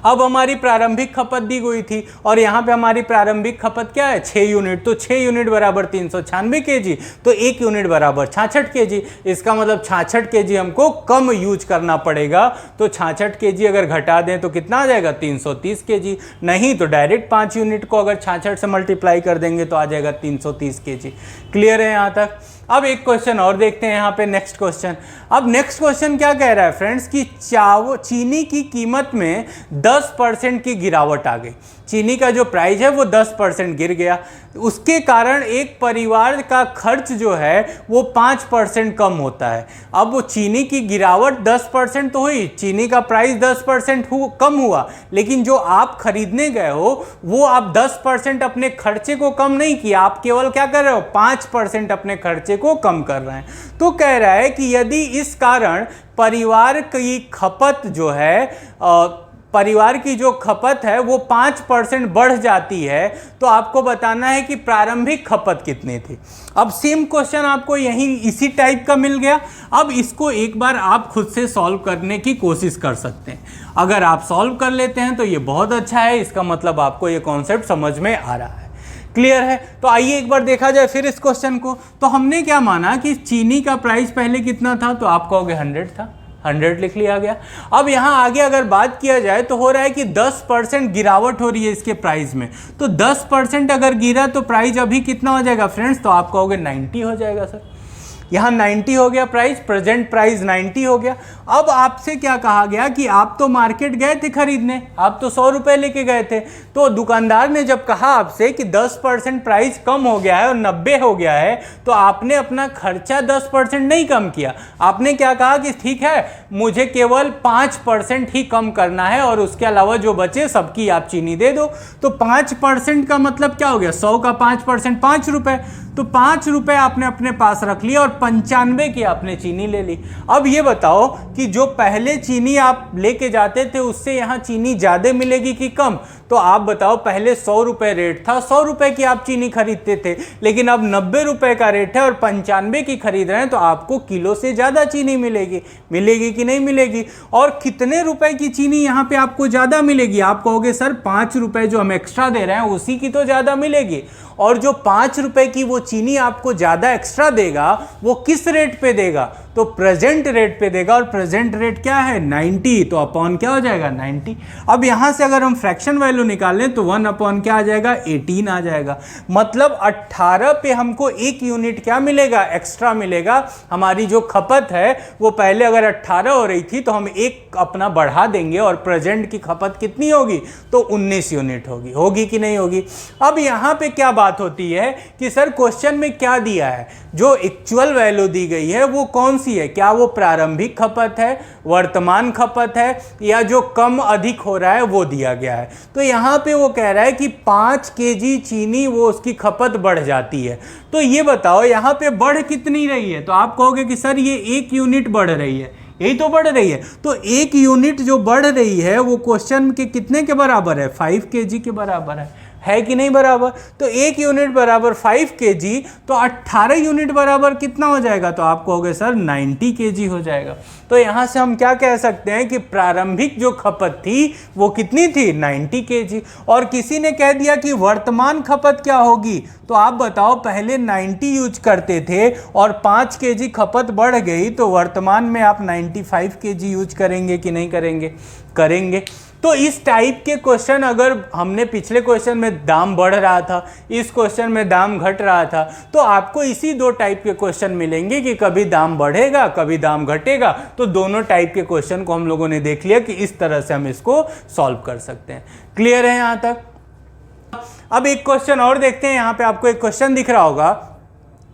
अब हमारी प्रारंभिक खपत दी गई थी, और यहाँ पे हमारी प्रारंभिक खपत क्या है, 6 यूनिट। तो 6 यूनिट बराबर 396 केजी, तो 1 यूनिट बराबर 66 केजी। इसका मतलब 66 केजी हमको कम यूज करना पड़ेगा। तो 66 केजी अगर घटा दें तो कितना आ जाएगा, 330 केजी। नहीं तो डायरेक्ट 5 यूनिट को अगर 66 से मल्टीप्लाई कर देंगे तो आ जाएगा 330 केजी। क्लियर है यहाँ तक? अब एक क्वेश्चन और देखते हैं यहाँ पे, नेक्स्ट क्वेश्चन। अब नेक्स्ट क्वेश्चन क्या कह रहा है फ्रेंड्स कि चीनी की कीमत में 10% की गिरावट आ गई। चीनी का जो प्राइस है वो 10% गिर गया, उसके कारण एक परिवार का खर्च जो है वो 5% कम होता है। अब वो चीनी की गिरावट 10% तो हुई, चीनी का प्राइस 10% कम हुआ, लेकिन जो आप खरीदने गए हो वो आप 10% अपने खर्चे को कम नहीं किया, आप केवल क्या कर रहे हो, 5% अपने खर्चे को कम कर रहे हैं। तो कह रहा है कि यदि इस कारण परिवार की खपत जो है परिवार की जो खपत है वो 5% बढ़ जाती है, तो आपको बताना है कि प्रारंभिक खपत कितनी थी। अब सेम क्वेश्चन आपको यहीं इसी टाइप का मिल गया। अब इसको एक बार आप खुद से सॉल्व करने की कोशिश कर सकते हैं। अगर आप सॉल्व कर लेते हैं तो ये बहुत अच्छा है, इसका मतलब आपको ये कॉन्सेप्ट समझ में आ रहा है। क्लियर है? तो आइए एक बार देखा जाए फिर इस क्वेश्चन को। तो हमने क्या माना कि चीनी का प्राइस पहले कितना था, तो आप कहोगे 100 था, 100 लिख लिया गया। अब यहाँ आगे अगर बात किया जाए तो हो रहा है कि 10% गिरावट हो रही है इसके प्राइस में, तो 10% अगर गिरा तो प्राइस अभी कितना हो जाएगा फ्रेंड्स, तो आप कहोगे 90 हो जाएगा सर। यहाँ 90 हो गया प्राइस, प्रेजेंट प्राइस 90 हो गया। अब आपसे क्या कहा गया कि आप तो मार्केट गए थे खरीदने, आप तो 100 रुपये लेके गए थे, तो दुकानदार ने जब कहा आपसे कि 10% प्राइस कम हो गया है और 90 हो गया है, तो आपने अपना खर्चा 10% नहीं कम किया। आपने क्या कहा कि ठीक है मुझे केवल 5% ही कम करना है और उसके अलावा जो बचे सबकी आप चीनी दे दो। तो 5% का मतलब क्या हो गया, 100 का 5% 5 रुपये, तो 5 रुपये आपने अपने पास रख लिया और 95 की आपने चीनी ले ली। अब ये बताओ कि जो पहले चीनी आप लेके जाते थे उससे यहाँ चीनी ज़्यादा मिलेगी कि कम? तो आप बताओ, पहले 100 रुपये रेट था, 100 रुपये की आप चीनी खरीदते थे, लेकिन अब 90 रुपये का रेट है और 95 की खरीद रहे हैं, तो आपको किलो से ज़्यादा चीनी मिलेगी। मिलेगी कि नहीं मिलेगी? और कितने रुपए की चीनी यहाँ पे आपको ज़्यादा मिलेगी? आप कहोगे सर 5 रुपये जो हम एक्स्ट्रा दे रहे हैं उसी की तो ज़्यादा मिलेगी। और जो 5 रुपये की वो चीनी आपको ज़्यादा एक्स्ट्रा देगा वो किस रेट पे देगा? तो प्रेजेंट रेट पे देगा, और प्रेजेंट रेट क्या है 90, तो अपॉन क्या हो जाएगा 90। अब यहाँ से अगर हम फ्रैक्शन वैल्यू निकालें तो 1 अपॉन क्या आ जाएगा 18 आ जाएगा। मतलब 18 पे हमको 1 यूनिट क्या मिलेगा, एक्स्ट्रा मिलेगा। हमारी जो खपत है वो पहले अगर 18 हो रही थी तो हम 1 अपना बढ़ा देंगे और प्रेजेंट की खपत कितनी होगी, तो 19 यूनिट होगी। होगी कि नहीं होगी? अब यहाँ पे क्या बात होती है कि सर क्वेश्चन में क्या दिया है, जो एक्चुअल वैल्यू दी गई है वो कौन सी है, क्या वो प्रारंभिक खपत है, वर्तमान खपत है, या जो कम अधिक हो रहा है वो दिया गया है। तो यहाँ पे वो कह रहा है कि 5 केजी चीनी वो उसकी खपत बढ़ जाती है। तो ये बताओ यहाँ पे बढ़ कितनी रही है, तो आप कहोगे कि सर ये 1 यूनिट बढ़ रही है, यही तो बढ़ रही है। तो 1 यूनिट जो बढ़ रही है वो क्वेश्चन के कितने के बराबर है, 5 केजी के बराबर है कि नहीं बराबर। तो 1 यूनिट बराबर 5 केजी, तो 18 यूनिट बराबर कितना हो जाएगा, तो आप कहोगे सर 90 केजी हो जाएगा। तो यहाँ से हम क्या कह सकते हैं कि प्रारंभिक जो खपत थी वो कितनी थी, 90 केजी। और किसी ने कह दिया कि वर्तमान खपत क्या होगी, तो आप बताओ पहले 90 यूज करते थे और 5 केजी खपत बढ़ गई, तो वर्तमान में आप 95 केजी यूज करेंगे कि नहीं करेंगे, करेंगे। तो इस टाइप के क्वेश्चन, अगर हमने पिछले क्वेश्चन में दाम बढ़ रहा था, इस क्वेश्चन में दाम घट रहा था, तो आपको इसी 2 टाइप के क्वेश्चन मिलेंगे कि कभी दाम बढ़ेगा कभी दाम घटेगा। तो दोनों टाइप के क्वेश्चन को हम लोगों ने देख लिया कि इस तरह से हम इसको सॉल्व कर सकते हैं। क्लियर है यहाँ तक। अब एक क्वेश्चन और देखते हैं। यहाँ पे आपको एक क्वेश्चन दिख रहा होगा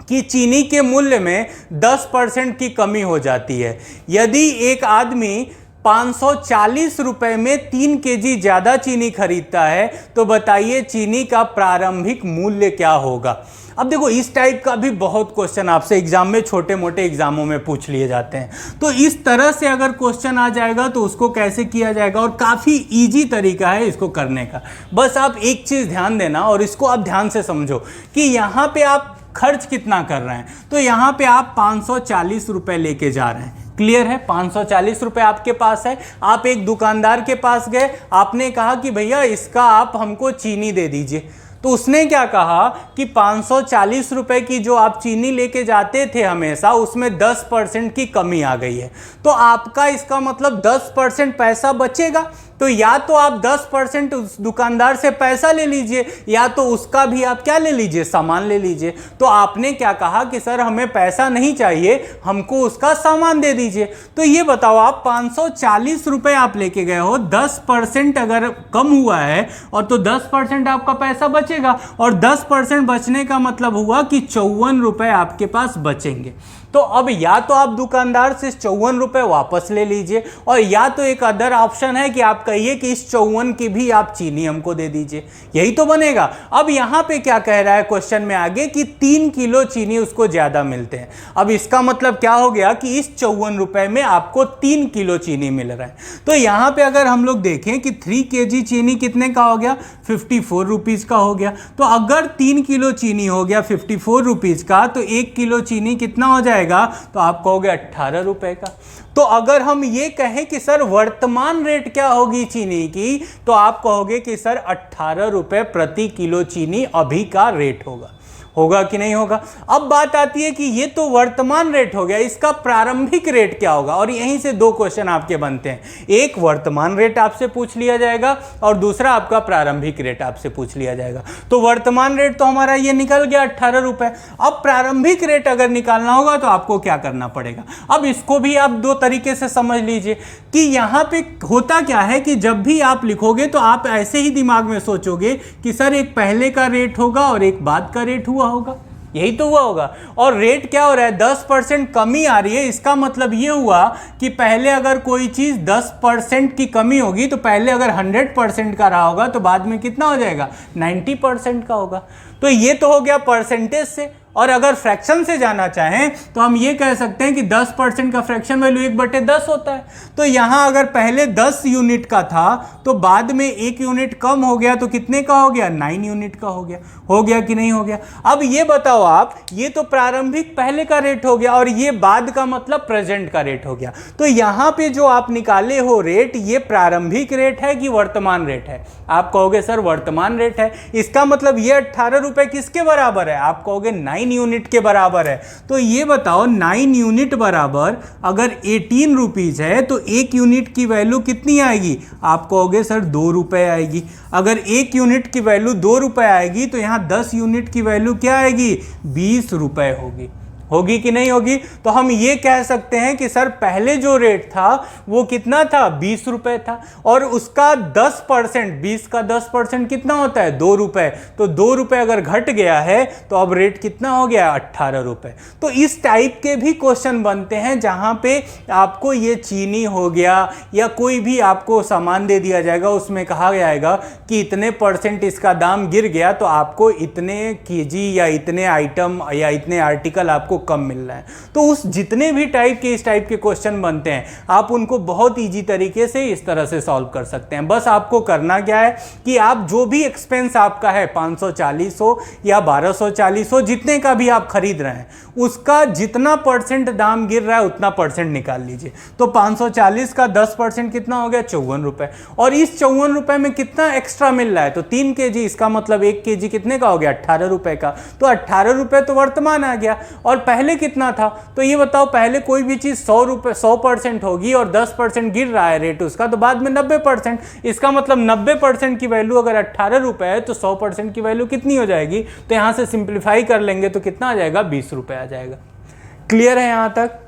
कि चीनी के मूल्य में 10% की कमी हो जाती है। यदि एक आदमी 540 रुपए में 3 केजी ज़्यादा चीनी खरीदता है, तो बताइए चीनी का प्रारंभिक मूल्य क्या होगा। अब देखो इस टाइप का भी बहुत क्वेश्चन आपसे एग्जाम में, छोटे मोटे एग्जामों में पूछ लिए जाते हैं। तो इस तरह से अगर क्वेश्चन आ जाएगा तो उसको कैसे किया जाएगा, और काफ़ी इजी तरीका है इसको करने का। बस आप एक चीज़ ध्यान देना और इसको आप ध्यान से समझो कि यहाँ पे आप खर्च कितना कर रहे हैं। तो यहाँ पे आप 540 रुपये लेके जा रहे हैं। क्लियर है, 540 रुपये आपके पास है। आप एक दुकानदार के पास गए, आपने कहा कि भैया इसका आप हमको चीनी दे दीजिए। तो उसने क्या कहा कि 540 रुपये की जो आप चीनी लेके जाते थे हमेशा, उसमें 10% की कमी आ गई है। तो आपका इसका मतलब 10% पैसा बचेगा। तो या तो आप 10% उस दुकानदार से पैसा ले लीजिए, या तो उसका भी आप क्या ले लीजिए, सामान ले लीजिए। तो आपने क्या कहा कि सर हमें पैसा नहीं चाहिए, हमको उसका सामान दे दीजिए। तो ये बताओ, आप 540 रुपये आप लेके गए हो, 10% अगर कम हुआ है और तो 10% आपका पैसा बचेगा, और 10% बचने का मतलब हुआ कि 54 रुपये आपके पास बचेंगे। तो अब या तो आप दुकानदार से 54 रुपये वापस ले लीजिए, और या तो एक अदर ऑप्शन है कि आप कहिए कि इस 54 की भी आप चीनी हमको दे दीजिए, यही तो बनेगा। अब यहाँ पे क्या कह रहा है क्वेश्चन में आगे कि 3 किलो चीनी उसको ज़्यादा मिलते हैं। अब इसका मतलब क्या हो गया कि इस 54 रुपये में आपको 3 किलो चीनी मिल रहा है। तो यहाँ पे अगर हम लोग देखें कि 3 केजी चीनी कितने का हो गया, 54 रुपीज़ का हो गया। तो अगर 3 किलो चीनी हो गया 54 रुपीज़ का, तो 1 किलो चीनी कितना हो जाएगा, तो आप कहोगे 18 रुपए का। तो अगर हम ये कहें कि सर वर्तमान रेट क्या होगी चीनी की, तो आप कहोगे कि सर 18 रुपए प्रति किलो चीनी अभी का रेट होगा कि नहीं होगा। अब बात आती है कि ये तो वर्तमान रेट हो गया, इसका प्रारंभिक रेट क्या होगा। और यहीं से 2 क्वेश्चन आपके बनते हैं, एक वर्तमान रेट आपसे पूछ लिया जाएगा और दूसरा आपका प्रारंभिक रेट आपसे पूछ लिया जाएगा। तो वर्तमान रेट तो हमारा ये निकल गया 18 रुपये। अब प्रारंभिक रेट अगर निकालना होगा तो आपको क्या करना पड़ेगा। अब इसको भी आप 2 तरीके से समझ लीजिए कि यहाँ पे होता क्या है कि जब भी आप लिखोगे तो आप ऐसे ही दिमाग में सोचोगे कि सर एक पहले का रेट होगा और एक बाद का रेट हुआ होगा, यही तो हुआ होगा। और रेट क्या हो रहा है, 10% कमी आ रही है। इसका मतलब ये हुआ कि पहले अगर कोई चीज़ 10% की कमी होगी तो पहले अगर 100% का रहा होगा तो बाद में कितना हो जाएगा, 90% का होगा। तो ये तो हो गया परसेंटेज से। और अगर फ्रैक्शन से जाना चाहें तो हम ये कह सकते हैं कि 10% का फ्रैक्शन वैल्यू 1/10 होता है। तो यहाँ अगर पहले 10 यूनिट का था तो बाद में 1 यूनिट कम हो गया तो कितने का हो गया, 9 यूनिट का हो गया कि नहीं हो गया। अब ये बताओ आप, ये तो प्रारंभिक पहले का रेट हो गया और ये बाद का मतलब प्रेजेंट का रेट हो गया। तो यहाँ पे जो आप निकाले हो रेट, ये प्रारंभिक रेट है कि वर्तमान रेट है। आप कहोगे सर वर्तमान रेट है। इसका मतलब ये 18 रुपये किसके बराबर है, आप कहोगे 9 यूनिट के बराबर है। तो ये बताओ 9 यूनिट बराबर अगर 18 रुपीज़ है तो 1 यूनिट की वैल्यू कितनी आएगी, आप कहोगे सर 2 रुपये आएगी। अगर 1 यूनिट की वैल्यू 2 रुपये आएगी तो यहाँ 10 यूनिट की वैल्यू क्या आएगी, 20 रुपये होगी। होगी कि नहीं होगी? तो हम ये कह सकते हैं कि सर पहले जो रेट था वो कितना था, 20 रुपए था, और उसका 10%, 20 का 10% कितना होता है, 2 रुपए। तो 2 रुपए अगर घट गया है तो अब रेट कितना हो गया, 18 रुपए। तो इस टाइप के भी क्वेश्चन बनते हैं जहां पे आपको ये चीनी हो गया या कोई भी आपको सामान दे दिया जाएगा, उसमें कहा जाएगा कि इतने % इसका दाम गिर गया तो आपको इतने केजी या इतने आइटम या इतने आर्टिकल आपको कम मिल रहा है। तो उस जितने भी टाइप के इस टाइप के क्वेश्चन बनते हैं आप उनको बहुत इजी तरीके से इस तरह से सॉल्व कर सकते हैं। बस आपको करना क्या है कि आप जो भी एक्सपेंस आपका है, 540 हो या 1240 हो, जितने का भी आप खरीद रहे हैं उसका जितना % दाम गिर रहा है उतना % निकाल लीजिए। तो 540 का 10% कितना हो गया, 54 रुपए। और इस 54 रुपए में कितना एक्स्ट्रा मिल रहा है, तो 3 kg, इसका मतलब 1 kg कितने का हो गया, 18 रुपए का। तो 18 रुपए तो वर्तमान आ गया। और पहले कितना था, तो ये बताओ, पहले कोई भी चीज 100% होगी और 10% गिर रहा है रेट उसका, तो बाद में 90%। इसका मतलब 90% की वैल्यू अगर 18 रुपए है तो 100% की वैल्यू कितनी हो जाएगी, तो यहां से सिंप्लीफाई कर लेंगे तो कितना आ जाएगा, 20 रुपए आ जाएगा। क्लियर है यहां तक?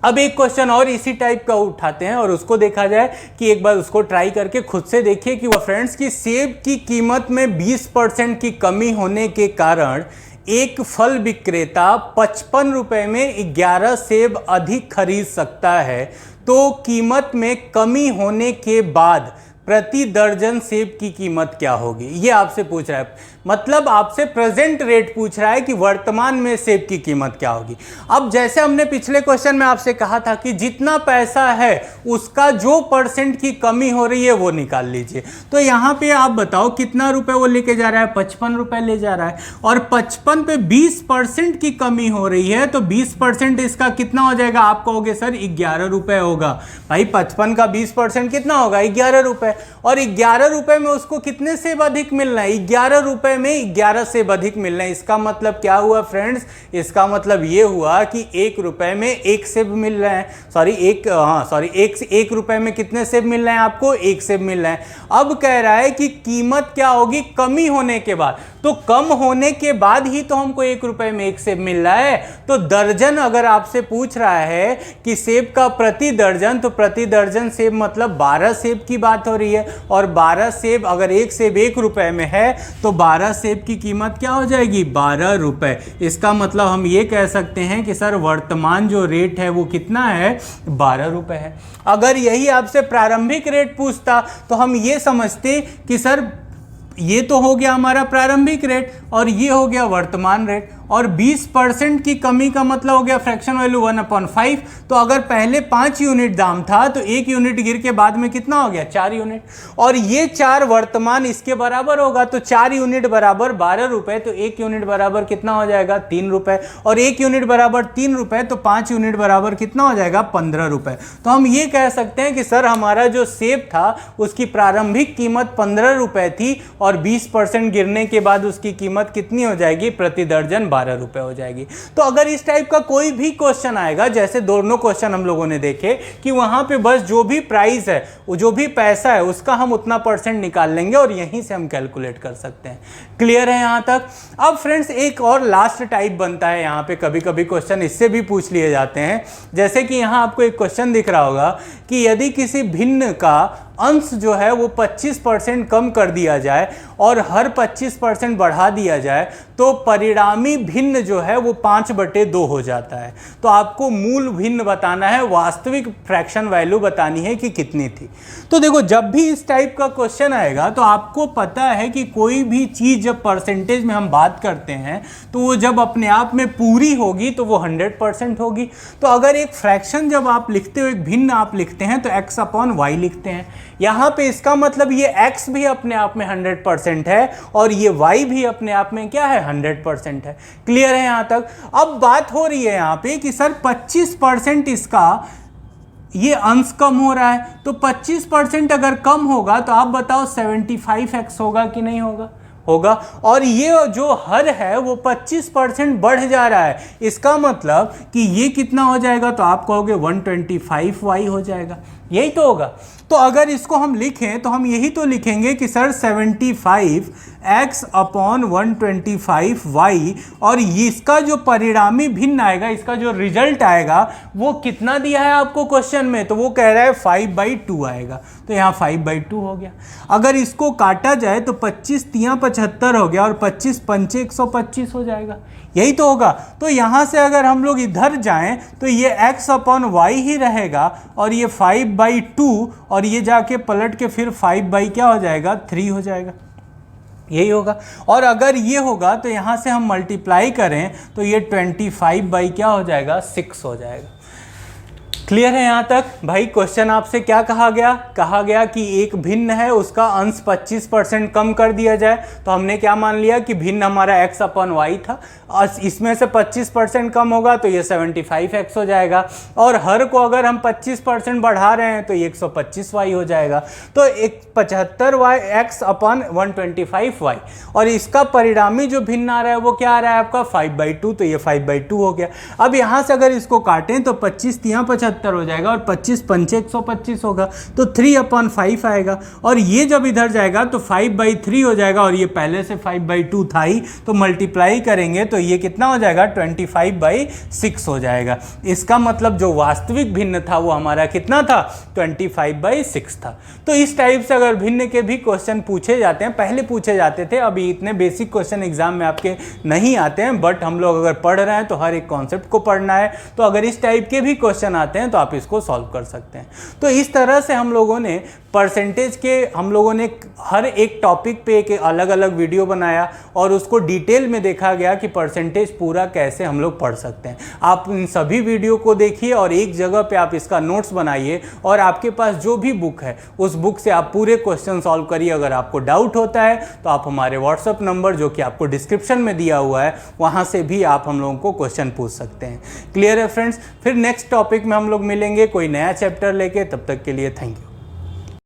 अब एक क्वेश्चन और इसी टाइप का उठाते हैं और उसको देखा जाए कि एक बार उसको ट्राई करके खुद से देखिए कि फ्रेंड्स की सेब की कीमत में 20% की कमी होने के कारण एक फल विक्रेता 55 रुपए में 11 सेब अधिक खरीद सकता है, तो कीमत में कमी होने के बाद प्रति दर्जन सेब की कीमत क्या होगी, ये आपसे पूछ रहा है। मतलब आपसे प्रेजेंट रेट पूछ रहा है कि वर्तमान में सेब की कीमत क्या होगी। अब जैसे हमने पिछले क्वेश्चन में आपसे कहा था कि जितना पैसा है उसका जो % की कमी हो रही है वो निकाल लीजिए। तो यहाँ पे आप बताओ कितना रुपए वो लेके जा रहा है, 55 रुपए ले जा रहा है, और 55 पे 20% की कमी हो रही है, तो 20% इसका कितना हो जाएगा, आप कहोगे सर 11 रुपए होगा। भाई 55 का 20% कितना होगा, 11 रुपए। और 11 रुपए में उसको कितने सेब अधिक मिल रहा है, 11 रुपए में 11 सेब अधिक मिल रहे हैं। इसका मतलब क्या हुआ फ्रेंड्स, इसका मतलब ये हुआ कि 1 रुपए में 1 सेब मिल रहे हैं, एक रुपए में कितने सेब मिल रहे हैं आपको, 1 सेब मिल रहे हैं। अब कह रहा है कि कीमत क्या होगी कमी होने के बाद, तो कम होने के बाद ही तो हमको 1 रुपए में 1 सेब मिल रहा है। तो दर्जन अगर आपसे पूछ रहा है कि सेब का प्रति दर्जन, तो प्रति दर्जन सेब मतलब 12 सेब की बात हो रही है, और 12 सेब, अगर एक सेब 1 रुपए में है तो 12 सेब की कीमत क्या हो जाएगी, 12 रुपए। इसका मतलब हम ये कह सकते हैं कि सर वर्तमान जो रेट है वो कितना है, 12 रुपए है। अगर यही आपसे प्रारंभिक रेट पूछता तो हम ये समझते कि सर ये तो हो गया हमारा प्रारंभिक रेट और ये हो गया वर्तमान रेट, और 20% की कमी का मतलब हो गया फ्रैक्शन वैल्यू 1/5। तो अगर पहले 5 यूनिट दाम था तो 1 यूनिट गिर के बाद में कितना हो गया, 4 यूनिट, और ये 4 वर्तमान इसके बराबर होगा। तो 4 यूनिट बराबर 12 रुपए, तो 1 यूनिट बराबर कितना हो जाएगा, 3 रुपए, और 1 यूनिट बराबर 3 रुपए, तो 5 यूनिट बराबर कितना हो जाएगा, 15 रुपए। तो हम ये कह सकते हैं कि सर हमारा जो सेब था उसकी प्रारंभिक कीमत 15 रुपए थी और 20% गिरने के बाद उसकी कीमत कितनी हो जाएगी, प्रति दर्जन 12 रुपए हो जाएगी। तो अगर इस टाइप का कोई भी क्वेश्चन आएगा, जैसे दोनों क्वेश्चन हम लोगों ने देखे कि वहां पे बस जो भी प्राइस है, वो जो भी पैसा है उसका हम उतना % निकाल लेंगे और यहीं से हम कैलकुलेट कर सकते हैं। क्लियर है यहां तक? अब फ्रेंड्स एक और लास्ट टाइप बनता है यहाँ पे, कभी कभी क्वेश्चन इससे भी पूछ लिए जाते हैं। जैसे कि यहाँ आपको एक क्वेश्चन दिख रहा होगा कि यदि किसी भिन्न का अंश जो है वो 25% कम कर दिया जाए और हर 25% बढ़ा दिया जाए तो परिणामी भिन्न जो है वो 5/2 हो जाता है। तो आपको मूल भिन्न बताना है, वास्तविक फ्रैक्शन वैल्यू बतानी है कि कितनी थी। तो देखो जब भी इस टाइप का क्वेश्चन आएगा तो आपको पता है कि कोई भी चीज़ जब परसेंटेज में हम बात करते हैं तो वो जब अपने आप में पूरी होगी तो वो 100% होगी। तो अगर एक फ्रैक्शन जब आप लिखते हो, एक भिन्न आप लिखते हैं तो x/y लिखते हैं। यहाँ पे इसका मतलब ये x भी अपने आप में 100% है और ये y भी अपने आप में क्या है, 100% है। क्लियर है यहाँ तक? अब बात हो रही है यहाँ पे कि सर 25% इसका ये अंश कम हो रहा है, तो 25% अगर कम होगा तो आप बताओ 75x होगा कि नहीं होगा? होगा। और ये जो हर है वो 25% बढ़ जा रहा है, इसका मतलब कि ये कितना हो जाएगा, तो आप कहोगे 125y हो जाएगा, यही तो होगा। तो अगर इसको हम लिखें तो हम यही तो लिखेंगे कि सर 75x अपॉन 125y, और इसका जो परिणामी भिन्न आएगा, इसका जो रिजल्ट आएगा वो कितना दिया है आपको क्वेश्चन में, तो वो कह रहा है 5/2 आएगा, तो यहाँ 5/2 हो गया। अगर इसको काटा जाए तो 25 तियाँ 75 हो गया और 25 पंचे 125 हो जाएगा, यही तो होगा। तो यहाँ से अगर हम लोग इधर जाएं तो ये x अपॉन वाई ही रहेगा और ये 5/2, और ये जाके पलट के फिर 5 क्या हो जाएगा, 3 हो जाएगा, यही होगा। और अगर ये होगा तो यहाँ से हम मल्टीप्लाई करें तो ये 25 क्या हो जाएगा, 6 हो जाएगा। क्लियर है यहाँ तक भाई? क्वेश्चन आपसे क्या कहा गया कि एक भिन्न है, उसका अंश 25% कम कर दिया जाए। तो हमने क्या मान लिया कि भिन्न हमारा x अपॉन वाई था, और इसमें से 25% कम होगा तो ये 75x हो जाएगा, और हर को अगर हम 25% बढ़ा रहे हैं तो ये 125y हो जाएगा। तो एक 75x अपॉन 125y, और इसका परिणामी जो भिन्न आ रहा है वो क्या आ रहा है आपका 5/2, तो ये 5/2 हो गया। अब यहाँ से अगर इसको काटें तो 25 तियाँ 75 हो जाएगा और 25 पंचे 125 होगा, तो 3/5 आएगा, और ये जब इधर जाएगा तो 5/3 हो जाएगा, और ये पहले से 5/2 था ही, तो मल्टीप्लाई करेंगे तो ये कितना हो जाएगा, 25/6 हो जाएगा। इसका मतलब जो वास्तविक भिन्न था वो हमारा कितना था, 25/6 था। तो इस टाइप से अगर भिन्न के भी क्वेश्चन पूछे जाते हैं, पहले पूछे जाते थे, अभी इतने बेसिक क्वेश्चन एग्जाम में आपके नहीं आते हैं, बट हम लोग अगर पढ़ रहे हैं तो हर एक कॉन्सेप्ट को पढ़ना है, तो अगर इस टाइप के भी क्वेश्चन आते हैं तो आप इसको सॉल्व कर सकते हैं। तो इस तरह से हम लोगों ने परसेंटेज के, हम लोगों ने हर एक टॉपिक पे एक अलग अलग वीडियो बनाया और उसको डिटेल में देखा गया कि परसेंटेज पूरा कैसे हम लोग पढ़ सकते हैं। आप इन सभी वीडियो को देखिए और एक जगह पे आप इसका नोट्स बनाइए, और आपके पास जो भी बुक है उस बुक से आप पूरे क्वेश्चन सॉल्व करिए। अगर आपको डाउट होता है तो आप हमारे व्हाट्सएप नंबर जो कि आपको डिस्क्रिप्शन में दिया हुआ है वहाँ से भी आप हम लोगों को क्वेश्चन पूछ सकते हैं। क्लियर है फ्रेंड्स? फिर नेक्स्ट टॉपिक में हम लोग मिलेंगे कोई नया चैप्टर लेके, तब तक के लिए थैंक यू।